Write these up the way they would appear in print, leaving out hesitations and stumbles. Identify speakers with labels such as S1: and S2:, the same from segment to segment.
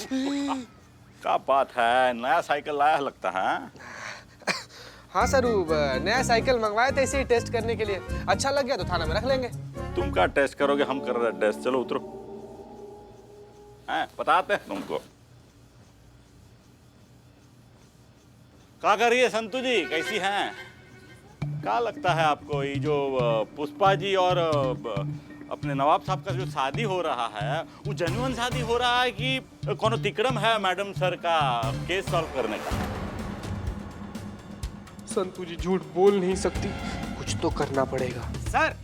S1: क्या बात है, नया साइकिल लाया लगता है।
S2: हाँ सर, नया साइकिल मंगवाए थे इसे टेस्ट करने के लिए। अच्छा लग गया तो थाना में रख लेंगे।
S1: तुम क्या टेस्ट करोगे, हम कर रहे हैं टेस्ट। चलो उतरो, हैं बताते हैं तुमको। क्या कर रही है संतू जी, कैसी हैं? क्या लगता है आपको ये जो पुष्पा जी और अपने नवाब साहब का जो शादी हो रहा है वो जेन्युइन शादी हो रहा है कि कोनो तिकड़म है मैडम सर का केस सॉल्व करने का?
S2: संतू जी झूठ बोल नहीं सकती, कुछ तो करना पड़ेगा। सर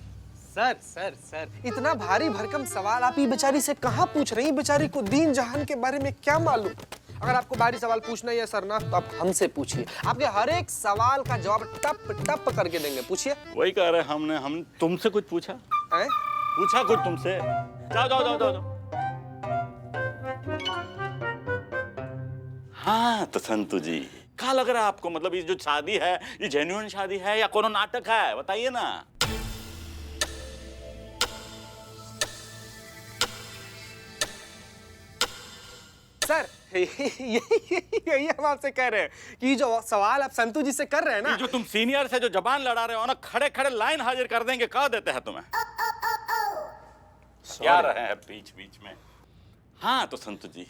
S2: सर सर सर इतना भारी भरकम सवाल आप ये बेचारी से कहाँ पूछ रही हैं? बेचारी को दीन जहान के बारे में क्या मालूम? अगर आपको भारी सवाल पूछना ही है सर ना, तो आप हमसे पूछिए। आपके हर एक सवाल का जवाब टप टप करके देंगे। पूछिए।
S1: वही कह रहे हम तुमसे कुछ पूछा
S2: है?
S1: पूछा कुछ तुमसे? जाओ जाओ जाओ जाओ, जाओ। हाँ तो संतू जी क्या लग रहा है आपको, मतलब ये जो शादी है ये जेन्युइन शादी है या कोनो नाटक है, बताइए ना।
S2: सर यही हम आपसे कह रहे हैं कि जो सवाल आप संतू जी से कर रहे हैं ना,
S1: जो तुम सीनियर से जो जबान लड़ा रहे हो ना, खड़े खड़े लाइन हाजिर कर देंगे, कह देते हैं तुम्हें। क्या रहे हैं बीच बीच में। हाँ तो संतू जी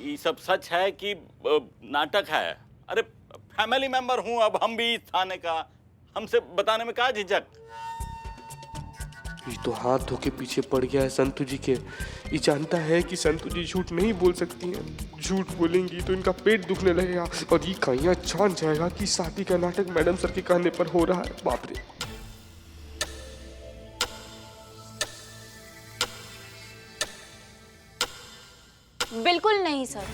S1: ये सब सच है कि नाटक है? अरे फैमिली मेंबर हूं अब हम भी इस थाने का, हमसे बताने में क्या झिझक।
S2: ये तो हाथ धो के पीछे पड़ गया है संतू जी के। ये जानता है कि संतू जी झूठ नहीं बोल सकती हैं। झूठ बोलेंगी तो इनका पेट दुखने लगेगा और ये कहीं जान जाएगा कि शादी का नाटक मैडम सर के कहने पर हो रहा है। बाप रे।
S3: बिल्कुल नहीं सर।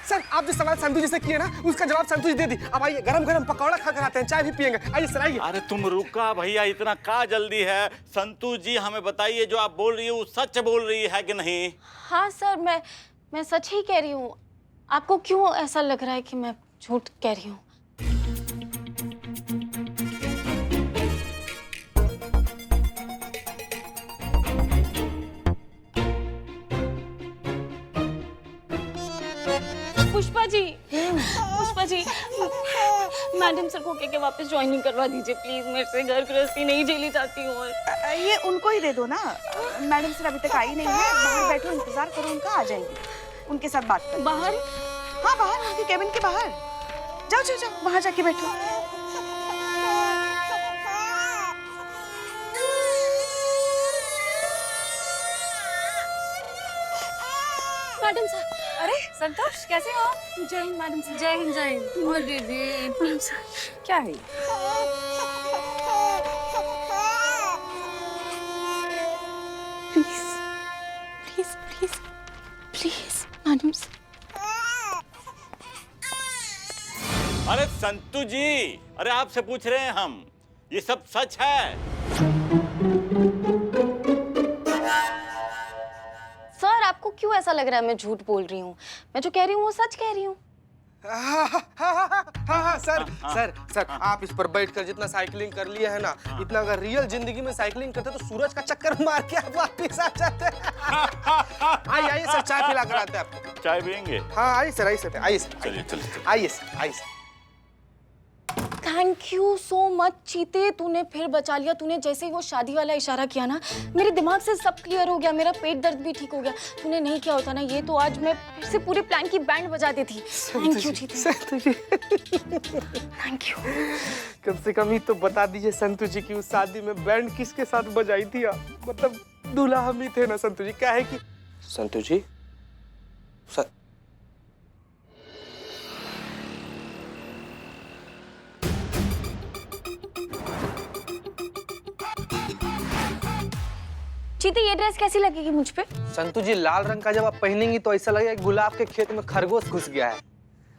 S2: सर आप जो सवाल संतू जी से किए ना उसका जवाब संतू जी दे दी। अब आइए गरम गरम पकौड़ा खा कर आते हैं, चाय भी पियेंगे। आइए सर आइए।
S1: अरे तुम रुका भैया, इतना का जल्दी है? संतू जी हमें बताइए जो आप बोल रही हो सच बोल रही है कि नहीं?
S3: हाँ सर, मैं सच ही कह रही हूँ। आपको क्यों ऐसा लग रहा है कि मैं झूठ कह रही हूँ? पुष्पा जी मैडम सर को कह के वापस ज्वाइनिंग करवा दीजिए प्लीज। मेरे से घर गृहस्थी नहीं झेली जाती हूँ।
S4: ये उनको ही दे दो ना। मैडम सर अभी तक आई नहीं है, बाहर बैठो, इंतजार करो उनका, आ जाएंगे। उनके साथ बात करो।
S3: बाहर?
S4: हाँ बाहर, उनके केबिन के बाहर। जाओ जाओ जाओ, वहां जाके बैठो।
S3: Madam sir.
S4: अरे संतोष कैसे हो?
S3: जय हिंद मैडम सर। जय हिंद जय हिंद। और दीदी मैडम सर
S4: क्या है?
S3: Please please please please madam sir.
S1: अरे संतू जी, अरे आपसे पूछ रहे हैं हम, ये सब सच है?
S3: सर आपको क्यों ऐसा लग रहा है मैं झूठ बोल रही हूँ? मैं जो कह रही हूँ वो सच कह रही हूँ।
S2: हाँ सर सर सर आप इस पर बैठकर जितना साइकिलिंग कर लिया है ना, इतना अगर रियल जिंदगी में साइकिलिंग करते तो सूरज का चक्कर मार के आप वापस आ जाते। आइए आइए सर, चाय पिला कर आते हैं आपको।
S1: चाय पियेंगे?
S2: हाँ आइए सर, आइए सर, आइए सर।
S1: चलिए चलिए
S2: आइए सर, आइए sir.
S3: Thank you so much चीते, तूने फिर बचा लिया। तूने जैसे ही वो शादी वाला इशारा किया ना, मेरे दिमाग से सब क्लियर हो गया, मेरा पेट दर्द भी ठीक हो गया। तूने नहीं किया होता ना ये, तो आज मैं फिर से पूरे प्लान की बैंड बजा देती। थैंक यू चीते। Thank you.
S2: कम से कम ही तो बता दीजिए संतू जी की उस शादी में बैंड किसके साथ बजाई थी आप? मतलब दूल्हा हम ही थे ना संतू जी। क्या है कि संतू जी
S3: चीते ये ड्रेस कैसी लगेगी मुझ पे?
S2: संतू जी लाल रंग का जब आप पहनेंगी तो ऐसा लगेगा गुलाब के खेत में खरगोश घुस गया है।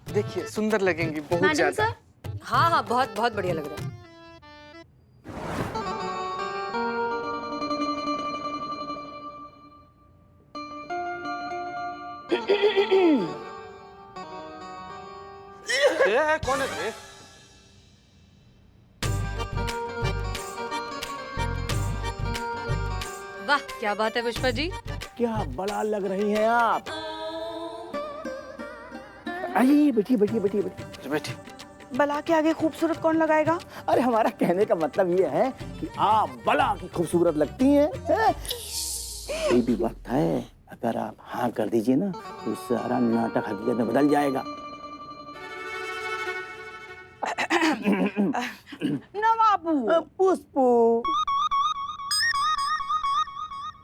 S2: देखिए सुंदर लगेंगी बहुत ज्यादा।
S5: हाँ हाँ बहुत बहुत बढ़िया लग रहा है।
S2: कौन है?
S5: वाह क्या बात है पुष्पा जी,
S6: क्या बड़ा लग रही हैं आप। आइए बैठिए बैठिए बैठिए बैठिए बैठिए।
S4: बला के आगे खूबसूरत कौन लगाएगा?
S6: अरे हमारा कहने का मतलब ये है कि आप बला की खूबसूरत लगती हैं। ये भी वक्त है, अगर आप हाँ कर दीजिए ना तो सारा नाटक हकीकत में बदल जाएगा।
S4: नवाबू,
S6: पुष्पू,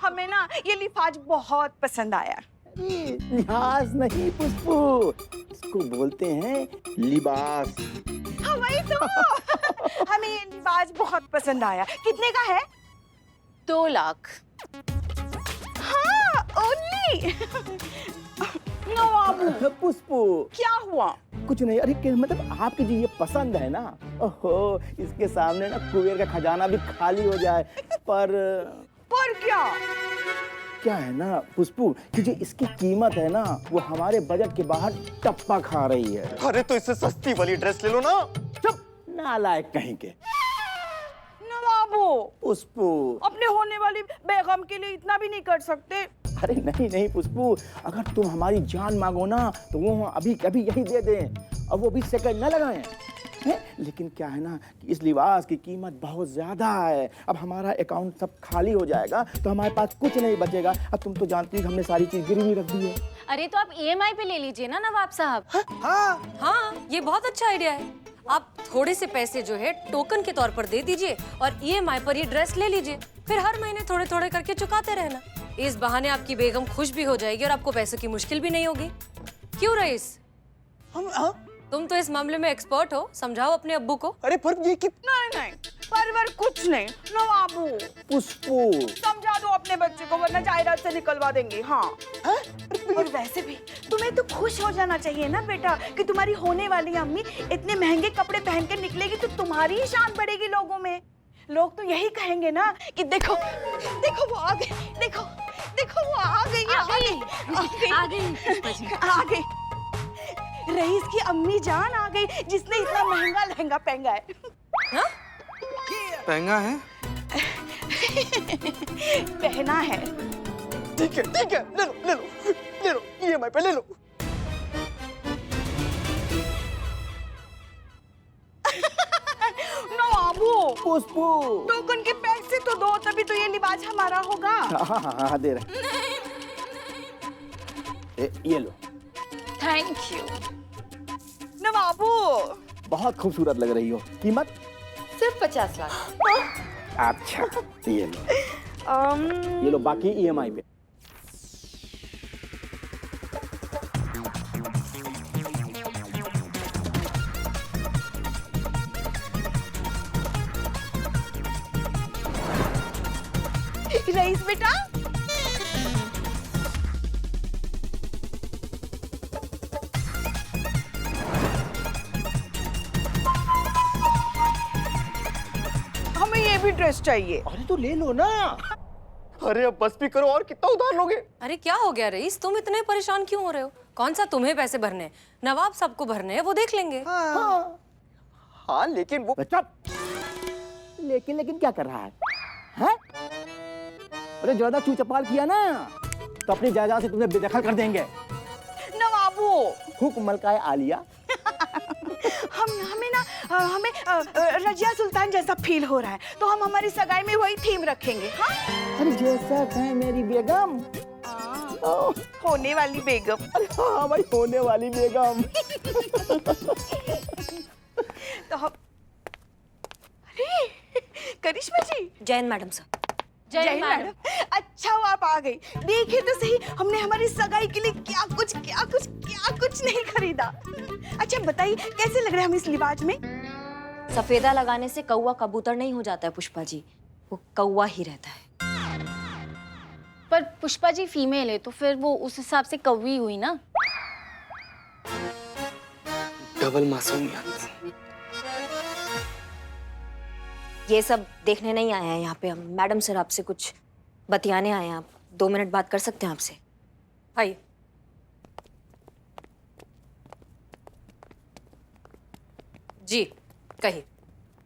S4: हमें ना ये लिफाज बहुत पसंद आया।
S6: लिहाज नहीं पुष्पू, इसको बोलते हैं लिबास।
S4: हाँ वही तो। हमें ये लिबाज बहुत पसंद आया। कितने का है?
S3: 2 लाख।
S4: हाँ ओनली। नवाबू,
S6: पुष्पू,
S4: क्या हुआ?
S6: कुछ नहीं। अरे मतलब आपकी जो ये पसंद है ना, ओहो, इसके सामने ना कुबेर का खजाना भी खाली हो जाए।
S4: पर
S6: क्या है ना पुष्पू कि जो इसकी कीमत है ना वो हमारे बजट के बाहर टप्पा खा रही है।
S2: अरे तो इससे सस्ती वाली ड्रेस ले लो ना।
S6: चुप, नालायक कहीं के।
S4: नवाबू,
S6: पुष्पू,
S4: अपने होने वाली बेगम के लिए इतना भी नहीं कर सकते?
S6: अरे नहीं नहीं पुष्पू, अगर तुम हमारी जान मांगो ना तो वो अभी कभी यही दे दें और वो भी सेकंड न लगाएं। लेकिन क्या है ना कि इस लिबास की कीमत बहुत ज्यादा है। अब हमारा अकाउंट सब खाली हो जाएगा तो हमारे पास कुछ नहीं बचेगा। अब तुम तो जानती हो हमने सारी चीज गिरवी रख दी है।
S3: अरे तो आप EMI पे ले लीजिए ना नवाब साहब।
S5: हाँ, ये बहुत अच्छा आइडिया है। आप थोड़े से पैसे जो है टोकन के तौर पर दे दीजिए और EMI पर ये ड्रेस ले लीजिए। फिर हर महीने थोड़े थोड़े करके चुकाते रहना। इस बहाने आपकी बेगम खुश भी हो जाएगी और आपको पैसों की मुश्किल भी नहीं होगी। क्यों रईस? तुम तो इस मामले में एक्सपर्ट हो, समझाओ अपने अब्बू को।
S2: अरे पर ये कितना
S4: नहीं, परवर कुछ नहीं। नवाबू,
S6: पुष्पू,
S4: समझा दो अपने बच्चे को वरना जायदाद से निकलवा देंगे। हाँ। और वैसे भी तुम्हें तो खुश हो जाना चाहिए ना बेटा कि तुम्हारी होने वाली अम्मी इतने महंगे कपड़े पहन के निकलेगी तो तुम्हारी ही शान बढ़ेगी लोगों में। लोग तो यही कहेंगे ना कि देखो देखो वो आ गई, देखो देखो वो आ गई, आ गई। रईस की अम्मी जान आ गई जिसने इतना महंगा लहंगा पहना है।
S5: हाँ?
S2: महंगा है?
S4: पहना है।
S2: ठीक है ले लो ले लो ले लो, EMI पे ले लो।
S4: नवाबू,
S6: पुष्पू,
S4: टोकन के पैसे तो दो तभी तो ये लिबास हमारा होगा।
S6: हाँ दे रहे। ये लो।
S3: Thank you.
S4: नवाबू,
S6: बहुत खूबसूरत लग रही हो। कीमत
S5: सिर्फ 50 लाख।
S6: अच्छा, ये लो। ये लो बाकी EMI पे।
S4: रईस बेटा, हमें ये भी ड्रेस चाहिए।
S6: अरे तो ले लो ना।
S2: अरे अब बस भी करो, और कितना उधार लोगे?
S5: अरे क्या हो गया रईस, तुम इतने परेशान क्यों हो रहे हो? कौन सा तुम्हें पैसे भरने हैं? नवाब सबको भरने हैं, वो देख लेंगे।
S2: हाँ लेकिन वो
S6: चुप। लेकिन क्या कर रहा है? हैं? अरे ज्यादा चू चपाल किया ना तो अपनी जायदाद से तुम्हें बेदखल कर देंगे।
S4: नवाबू,
S6: हुक्म मलकाए आलिया।
S4: हमें रजिया सुल्तान जैसा फील हो रहा है तो हम हमारी सगाई में वही थीम रखेंगे। हाँ?
S6: अरे जैसा है मेरी बेगम।
S4: होने वाली बेगम।
S6: अरे हाँ भाई, होने वाली बेगम।
S4: तो हम अरे करिश्मा जी।
S5: Jain madam sir.
S3: जय मैडम।
S4: अच्छा हुआ आप आ गई। देखिए तो सही, हमने हमारी सगाई के लिए क्या कुछ नहीं खरीदा। अच्छा बताइए कैसे लग रहे हैं हम इस लिबास में?
S3: सफेदा लगाने से कौवा कबूतर नहीं हो जाता है पुष्पा जी, वो कौवा ही रहता है। पर पुष्पा जी फीमेल है तो फिर वो उस हिसाब से कौवी हुई ना।
S2: डबल मासूमियत।
S5: ये सब देखने नहीं आए हैं यहाँ पे हम। मैडम सर आपसे कुछ बतियाने आए हैं। आप 2 मिनट बात कर सकते हैं आपसे? आइए। जी कहिए।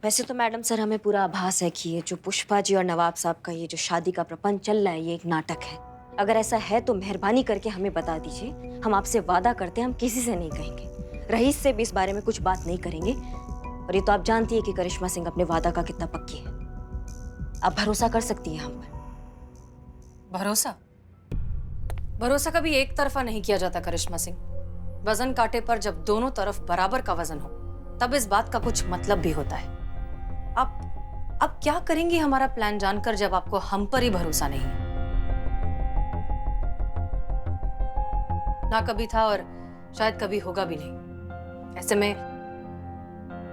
S5: वैसे तो मैडम सर हमें पूरा आभास है कि ये जो पुष्पा जी और नवाब साहब का ये जो शादी का प्रपंच चल रहा है ये एक नाटक है।
S7: अगर ऐसा है तो मेहरबानी करके हमें बता दीजिए। हम आपसे वादा करते हैं हम किसी से नहीं कहेंगे, रईस से भी इस बारे में कुछ बात नहीं करेंगे। और ये तो आप जानती है कि करिश्मा सिंह अपने वादा का कितना पक्की है। आप भरोसा कर सकती हैं हम पर।
S5: भरोसा? भरोसा कभी एक तरफा नहीं किया जाता करिश्मा सिंह। वजन कांटे पर जब दोनों तरफ बराबर का वजन हो तब इस बात का कुछ मतलब भी होता है। आप क्या करेंगी हमारा प्लान जानकर जब आपको हम पर ही भरोसा नहीं है? ना कभी था और शायद कभी होगा भी नहीं।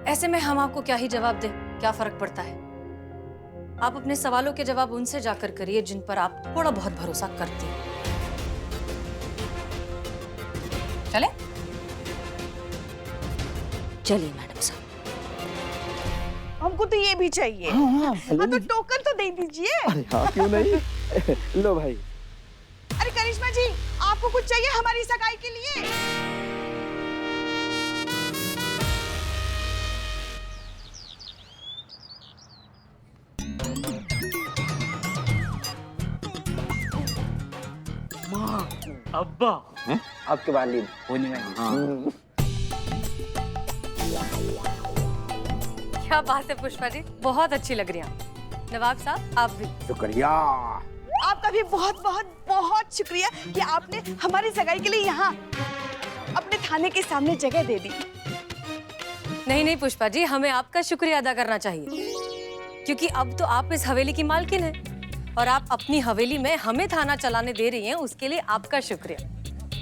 S5: ऐसे में हम आपको क्या ही जवाब दें, क्या फर्क पड़ता है? आप अपने सवालों के जवाब उनसे जाकर करिए जिन पर आप थोड़ा बहुत भरोसा करती हैं। चले?
S7: चलिए मैडम साहब।
S4: हमको तो ये भी चाहिए।
S6: हाँ,
S4: हाँ, तो टोकन तो दे दीजिए।
S6: अरे हाँ, क्यों नहीं। लो भाई।
S4: अरे करिश्मा जी, आपको कुछ चाहिए हमारी सगाई के लिए?
S8: अब्बा
S6: आपके वालिद
S8: होने वाली।
S5: क्या बात है पुष्पा जी, बहुत अच्छी लग रही हैं। नवाब साहब आप भी।
S6: शुक्रिया।
S4: आपका भी बहुत बहुत बहुत शुक्रिया कि आपने हमारी सगाई के लिए यहाँ अपने थाने के सामने जगह दे दी।
S5: नहीं पुष्पा जी, हमें आपका शुक्रिया अदा करना चाहिए क्योंकि अब तो आप इस हवेली की मालकिन हैं और आप अपनी हवेली में हमें थाना चलाने दे रही हैं, उसके लिए आपका शुक्रिया।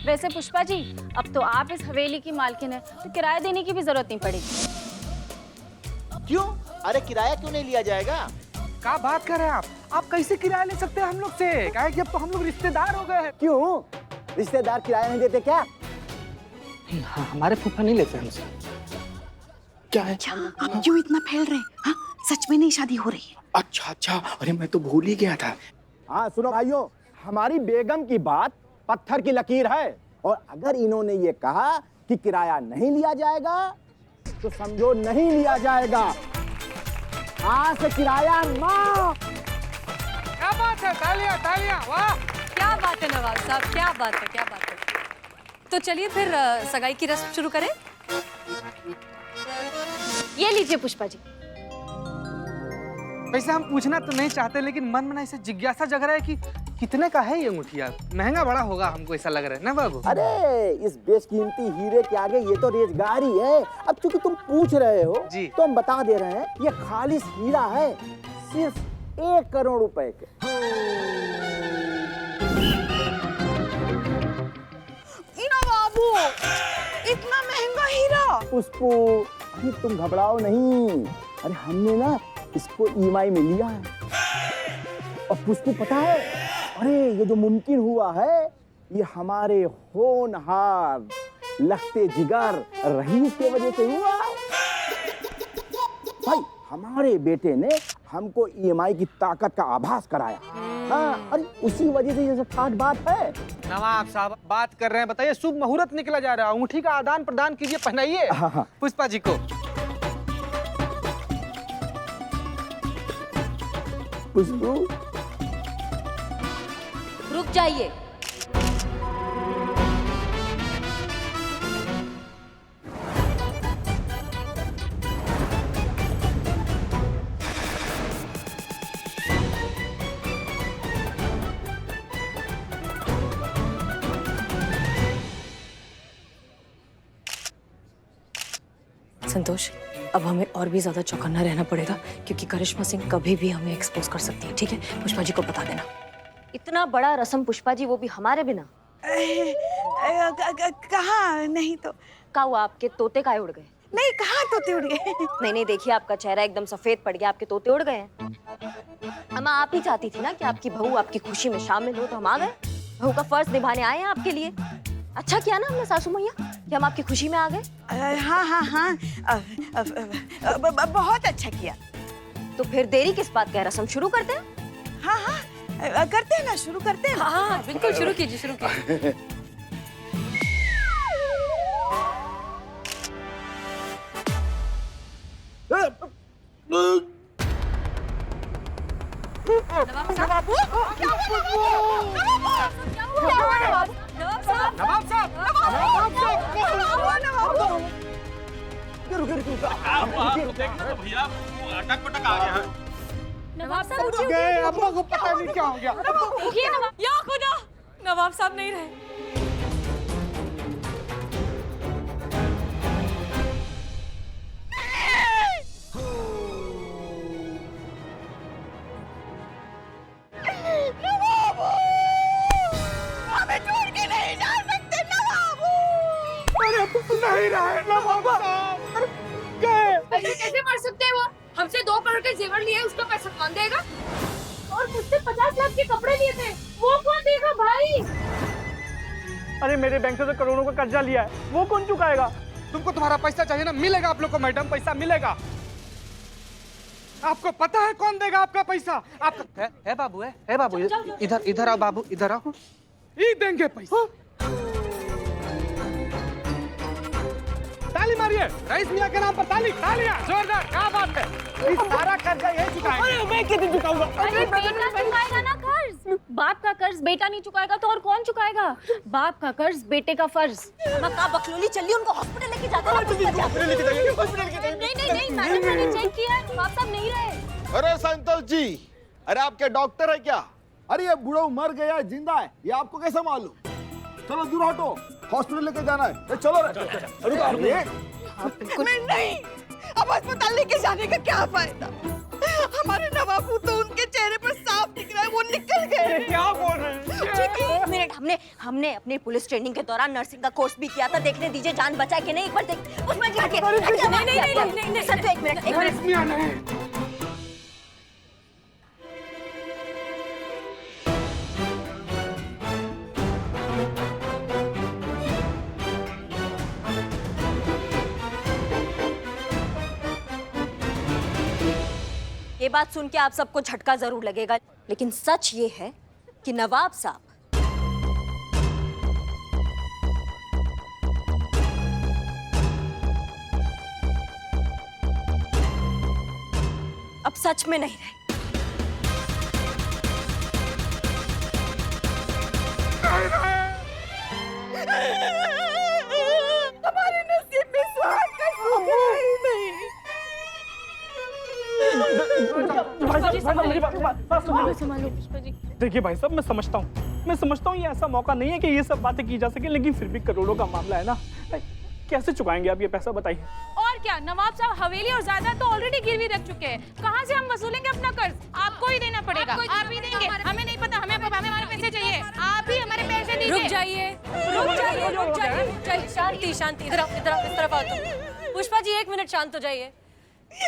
S3: वैसे पुष्पा जी, अब तो आप इस हवेली की मालकिन है तो किराया देने की भी जरूरत नहीं पड़ेगी।
S6: क्यों? अरे किराया क्यों नहीं लिया जाएगा?
S2: क्या बात कर रहे हैं आप? आप कैसे किराया ले सकते हैं हम लोग से? क्या कि अब तो हम लोग रिश्तेदार हो गए हैं।
S6: क्यों? रिश्तेदार किराया नहीं देते क्या?
S2: हाँ, हमारे फूफा नहीं लेते हमसे। क्या है?
S4: आप क्यों इतना फैल रहे हैं? हाँ, सच में नहीं शादी हो रही है?
S2: अच्छा अच्छा, अरे मैं तो भूल ही गया था।
S6: हाँ सुनो भाइयों, हमारी बेगम की बात पत्थर की लकीर है और अगर इन्होंने ये कहा कि किराया नहीं लिया जाएगा तो समझो नहीं लिया जाएगा। आज से किराया माफ।
S2: क्या बात है? तालियां तालियां, वाह!
S5: क्या बात है नवाब साहब, क्या बात है, क्या बात है। तो चलिए फिर सगाई की रस्म शुरू करें।
S3: ये लीजिए पुष्पा जी।
S2: वैसे हम पूछना तो नहीं चाहते लेकिन मन में ऐसे जिज्ञासा जग रहा है कि कितने का है ये अंगूठिया? महंगा बड़ा होगा हमको ऐसा लग रहा है ना बाबू?
S6: अरे इस बेशकीमती हीरे के आगे ये तो रेजगारी है। अब चूंकि तुम पूछ रहे हो
S2: जी।
S6: तो हम बता दे रहे हैं, ये खालिस हीरा है, सिर्फ 1 करोड़ रुपए के।
S4: ना बाबू, इतना महंगा हीरा?
S6: पुष्पू, अरे तुम घबराओ नहीं। अरे हमने ना इसको ईएमआई में लिया है। और पुष्पू पता है, अरे ये जो मुमकिन हुआ है ये हमारे होनहार लगते जिगर रईस के वजह से हुआ। भाई हमारे बेटे ने हमको ईएमआई की ताकत का आभास कराया। हाँ, अरे उसी वजह से ये सब खास बात है।
S2: नवाब साहब बात कर रहे हैं, बताइए शुभ मुहूर्त निकला जा रहा है, अंगूठी का आदान प्रदान कीजिए, पहनाइए
S6: हाँ।
S2: पुष्पा जी को।
S6: पुष्पू
S7: रुक जाइए।
S5: संतोष, अब हमें और भी ज्यादा चौकन्ना रहना पड़ेगा क्योंकि करिश्मा सिंह कभी भी हमें एक्सपोज कर सकती है। ठीक है, पुष्पा जी को बता देना।
S7: इतना बड़ा रस्म पुष्पा जी, वो भी हमारे बिना?
S4: कहाँ? नहीं तो
S7: का हुआ, आपके तोते काहे उड़ गए?
S4: नहीं, कहाँ तोते उड़ गए?
S7: नहीं देखिए, आपका चेहरा एकदम सफेद पड़ गया, आपके तोते उड़ गए हैं। अम्मा आप ही चाहती थी ना कि आपकी बहू आपकी खुशी में शामिल हो, तो हम आ गए। बहू का फर्ज निभाने आए हैं आपके लिए। अच्छा किया ना हमने सासू मैया कि हम आपकी खुशी में आ गए।
S4: हाँ हाँ हाँ, बहुत अच्छा किया।
S7: तो फिर देरी किस बात का है, रस्म शुरू करते हैं?
S4: हाँ हाँ, करते हैं ना, शुरू करते हैं ना।
S5: हाँ बिल्कुल, शुरू कीजिए, शुरू कीजिए। नवाब साहब,
S4: बाबू क्या हुआ नवाब साहब
S1: देखना तो भैया अटक पटक आ गया है।
S5: नवाब साहब उठिए,
S2: अब्बा को पता नहीं क्या हो गया।
S5: उठिए नवाब। या खुदा, नवाब साहब नहीं रहे।
S2: नहीं रहे नवाब साहब, गए।
S9: ऐसे कैसे मर सकते हैं वो? हमसे 2 करोड़ के जेवर लिए, उसका पैसा कौन देगा? और मुझसे 50 लाख के कपड़े लिए थे, वो कौन देगा भाई?
S2: अरे मेरे बैंक से तो करोड़ों का कर्जा लिया है, वो कौन चुकाएगा? तुमको तुम्हारा पैसा चाहिए ना, मिलेगा आप लोग को मैडम, पैसा मिलेगा। आपको पता है कौन देगा आपका पैसा? आपका है बाबू, है बाबू, इधर इधर आओ बाबू, इधर आओ। ये देंगे पैसा। ताली मारिए रईस मियां के नाम पर, ताली तालियां जोरदार। क्या बात है, इस सारा कर्जा यही चुकाएंगे। अरे मैं कितने चुकाऊंगा?
S3: अरे बेटा चुकाएगा ना कर्ज। बाप का कर्ज बेटा नहीं चुकाएगा तो और कौन चुकाएगा? बाप का कर्ज बेटे का फर्ज।
S7: मक्का बकलोली चलिए, उनको हॉस्पिटल लेके जाते हैं।
S3: नहीं मैडम मैंने चेक किया है, बाप साहब नहीं रहे।
S6: अरे संतोष जी, अरे आपके डॉक्टर है क्या? अरे ये बूढ़ा मर गया है जिंदा है, ये आपको कैसे मालूम? चलो दूर हटो, हॉस्पिटल लेके जाना है। चलो
S4: मैं नहीं, अब अस्पताल लेके जाने का क्या फायदा? हमारे नवाबू तो उनके चेहरे पर साफ दिख रहा है, वो निकल गए।
S2: क्या बोल रहे हैं?
S7: एक मिनट, हमने अपने पुलिस ट्रेनिंग के दौरान नर्सिंग का कोर्स भी किया था। देखने दीजिए जान बचाए कि नहीं, एक बार देख। उसमें क्या किया? नहीं, सर एक मिनट। ये बात सुन के आप सबको झटका जरूर लगेगा, लेकिन सच ये है कि नवाब साहब अब सच में नहीं रहे।
S4: हमारे नसीब में सुहाग का सुख है ही नहीं।
S2: देखिए भाई साहब, मैं समझता हूँ ये ऐसा मौका नहीं है कि ये सब बातें की जा सके, लेकिन फिर भी करोड़ों का मामला है ना, कैसे चुकाएंगे आप ये पैसा, बताइए।
S9: और क्या, नवाब साहब हवेली और जायदाद तो ऑलरेडी गिरवी रख चुके हैं। कहाँ से हम वसूलेंगे अपना कर्ज? आपको ही देना पड़ेगा। आप ही देंगे, हमें नहीं पता, हमें हमारे पैसे चाहिए। आप ही हमारे पैसे दीजिए।
S5: रुक जाइए। शांति। इधर इस तरफ आओ तुम। पुष्पा जी 1 मिनट शांत हो जाइए।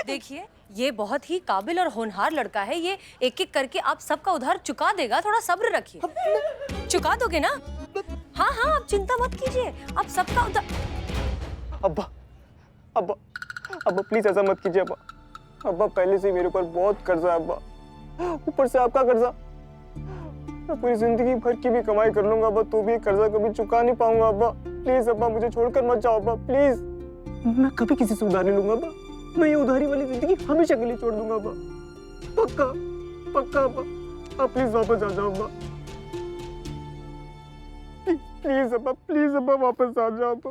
S5: देखिए, ये बहुत ही काबिल और होनहार लड़का है। ये एक एक करके आप सबका उधार चुका देगा। थोड़ा सब्र रखिए। चुका दोगे ना? हाँ, आप चिंता मत कीजिए, आप सबका उधार।
S2: अब्बा प्लीज ऐसा मत कीजिए अब्बा, पहले से मेरे ऊपर बहुत कर्जा है अब्बा, ऊपर से आपका कर्जा। मैं पूरी जिंदगी भर की भी कमाई कर लूंगा अब्बा, तो भी कर्जा कभी चुका नहीं पाऊंगा अब्बा। प्लीज अब्बा, मुझे छोड़कर मत जाओ अब्बा, प्लीज। मैं कभी किसी से उधार नहीं लूंगा अब्बा, मैं ये उधारी वाली जिंदगी हमेशा के लिए छोड़ दूंगा अब्बा, पक्का अब्बा। आप प्लीज वापस आ जाओ अब्बा, प्लीज अब्बा वापस आ जाओ अब्बा,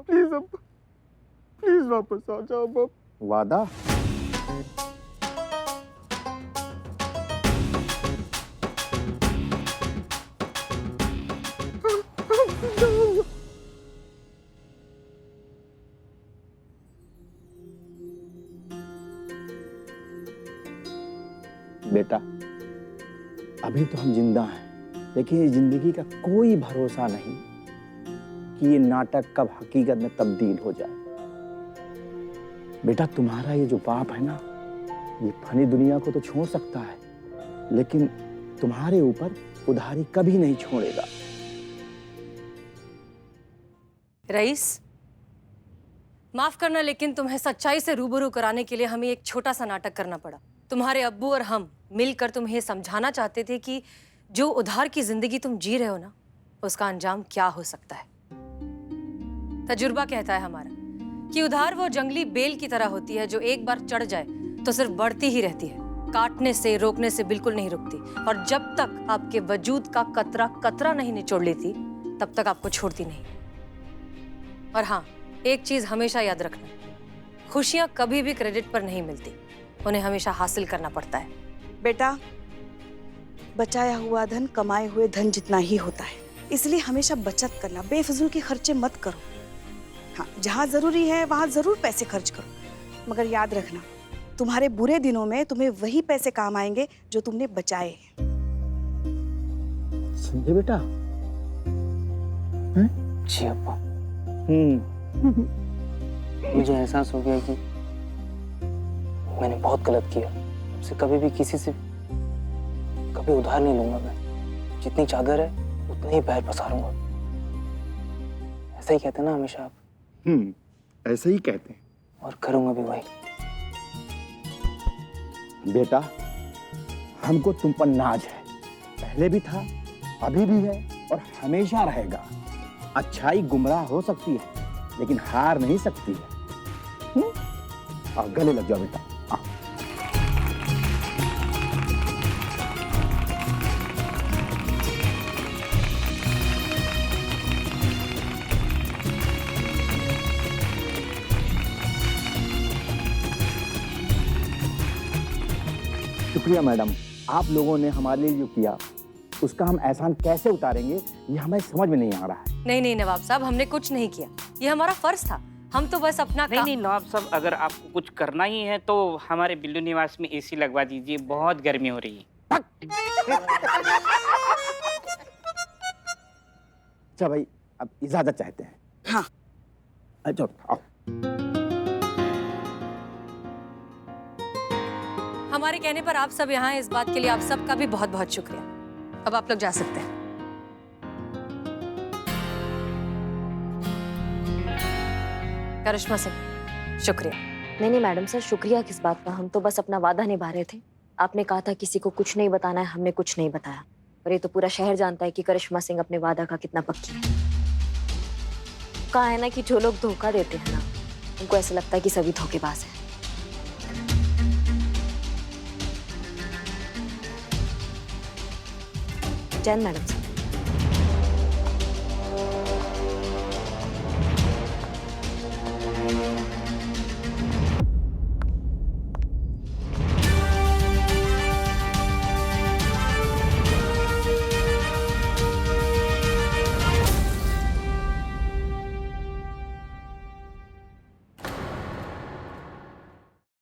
S2: प्लीज वापस आ जाओ अब्बा।
S6: वादा? बेटा, अभी तो हम जिंदा हैं, लेकिन ये जिंदगी का कोई भरोसा नहीं कि ये नाटक कब हकीकत में तब्दील हो जाए। बेटा, तुम्हारा ये जो पाप है ना, ये फनी दुनिया को तो छोड़ सकता है, लेकिन तुम्हारे ऊपर उधारी कभी नहीं छोड़ेगा।
S5: रईस, माफ करना, लेकिन तुम्हें सच्चाई से रूबरू कराने के लिए हमें एक छोटा सा नाटक करना पड़ा। तुम्हारे अब्बू और हम मिलकर तुम्हें समझाना चाहते थे कि जो उधार की जिंदगी तुम जी रहे हो ना, उसका अंजाम क्या हो सकता है। तजुर्बा कहता है हमारा कि उधार वो जंगली बेल की तरह होती है जो एक बार चढ़ जाए तो सिर्फ बढ़ती ही रहती है, काटने से रोकने से बिल्कुल नहीं रुकती, और जब तक आपके वजूद का कतरा कतरा नहीं निचोड़ लेती तब तक आपको छोड़ती नहीं। और हाँ, एक चीज हमेशा याद रखना, खुशियां कभी भी क्रेडिट पर नहीं मिलती, उन्हें हमेशा हासिल करना पड़ता है।
S4: बेटा, बचाया हुआ धन कमाए हुए धन जितना ही होता है, इसलिए हमेशा बचत करना, बेफिजूल के खर्चे मत करो। हाँ, जहाँ जरूरी है वहाँ जरूर पैसे खर्च करो, मगर याद रखना तुम्हारे बुरे दिनों में तुम्हें वही पैसे काम आएंगे जो तुमने बचाए हैं।
S6: समझे बेटा?
S2: जी अब्बा,
S6: हम्म।
S2: मुझे एहसास हो गया कि मैंने बहुत गलत किया। अब से कभी भी किसी से कभी उधार नहीं लूंगा मैं। जितनी चादर है उतने ही पैर पसारूंगा। ऐसा ही कहते हैं ना हमेशा आप?
S6: ऐसे ही कहते हैं।
S2: और करूंगा भी वही।
S6: बेटा, हमको तुम पर नाज है, पहले भी था, अभी भी है और हमेशा रहेगा। अच्छाई गुमराह हो सकती है लेकिन हार नहीं सकती है। आओ गले लग जाओ बेटा। आओ। शुक्रिया मैडम, आप लोगों ने हमारे लिए जो किया उसका हम एहसान कैसे उतारेंगे ये हमें समझ में नहीं आ रहा है।
S5: नहीं नहीं नवाब साहब, हमने कुछ नहीं किया, ये हमारा फर्ज था। हम तो बस अपना
S8: नहीं नहीं नवाब साहब, अगर आपको कुछ करना ही है तो हमारे बिल्लू निवास में एसी लगवा दीजिए, बहुत गर्मी हो रही है।
S6: अच्छा भाई, अब इजाजत चाहते हैं।
S4: हाँ।
S6: अच्छा आओ।
S5: हमारे कहने पर आप सब यहाँ हैं, इस बात के लिए आप सबका भी बहुत बहुत शुक्रिया। अब आप लोग जा सकते हैं। करिश्मा सिंह, शुक्रिया।
S7: नहीं मैडम सर, शुक्रिया किस बात का, हम तो बस अपना वादा निभा रहे थे। आपने कहा था किसी को कुछ नहीं बताना है, हमने कुछ नहीं बताया, और ये तो पूरा शहर जानता है कि करिश्मा सिंह अपने वादा का कितना पक्की है। कहा है ना कि जो लोग धोखा देते हैं ना, उनको ऐसा लगता है कि सभी धोखेबाज हैं। Jain madam sir.